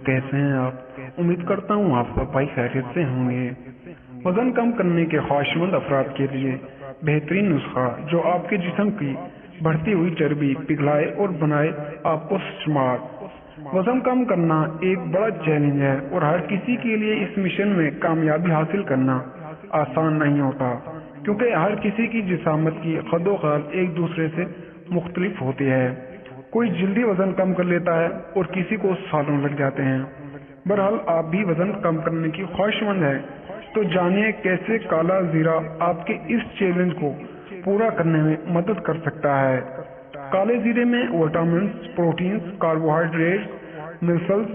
कैसे हैं आप? उम्मीद करता हूँ आप सब भाई खैरियत से होंगे। वजन कम करने के ख्वाहिशमंद अफराद के लिए बेहतरीन नुस्खा जो आपके जिस्म की बढ़ती हुई चर्बी पिघलाए और बनाए आपको स्मार्ट। वजन कम करना एक बड़ा चैलेंज है और हर किसी के लिए इस मिशन में कामयाबी हासिल करना आसान नहीं होता, क्योंकि हर किसी की जिस्मात की खदोखाल एक दूसरे से मुख्तलिफ होती है। कोई जल्दी वजन कम कर लेता है और किसी को सालों लग जाते हैं। बहरहाल आप भी वजन कम करने की ख्वाहिशमंद है तो जानिए कैसे काला जीरा आपके इस चैलेंज को पूरा करने में मदद कर सकता है। काले जीरे में vitamins, proteins, carbohydrates, minerals,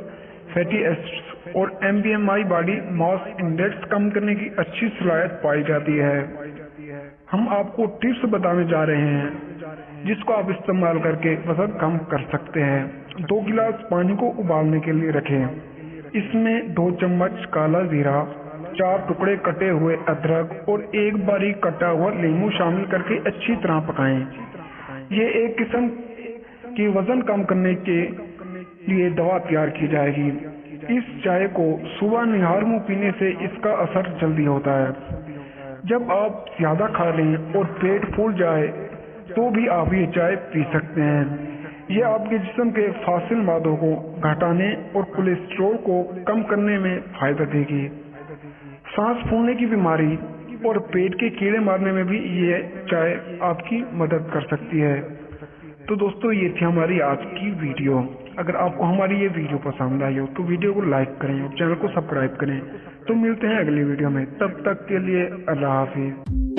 fatty acids और एमबीएमआई बॉडी मास इंडेक्स कम करने की अच्छी सलाहियत पाई जाती है। हम आपको टिप्स बताने जा रहे हैं जिसको आप इस्तेमाल करके वजन कम कर सकते हैं। 2 गिलास पानी को उबालने के लिए रखें। इसमें 2 चम्मच काला जीरा, 4 टुकड़े कटे हुए अदरक और 1 बारीक कटा हुआ नींबू शामिल करके अच्छी तरह पकाएं। ये एक किस्म की वजन कम करने के लिए दवा तैयार की जाएगी। इस चाय को सुबह निहार मुंह पीने से इसका असर जल्दी होता है। जब आप ज्यादा खा लें और पेट फूल जाए तो भी आप ये चाय पी सकते हैं। ये आपके जिस्म के फासिल मादों को घटाने और कोलेस्ट्रॉल को कम करने में फायदा देगी। सांस फूलने की बीमारी और पेट के कीड़े मारने में भी ये चाय आपकी मदद कर सकती है। तो दोस्तों, ये थी हमारी आज की वीडियो। अगर आपको हमारी ये वीडियो पसंद आई हो तो वीडियो को लाइक करें और चैनल को सब्सक्राइब करें। तो मिलते हैं अगली वीडियो में, तब तक के लिए अल्लाह हाफिज।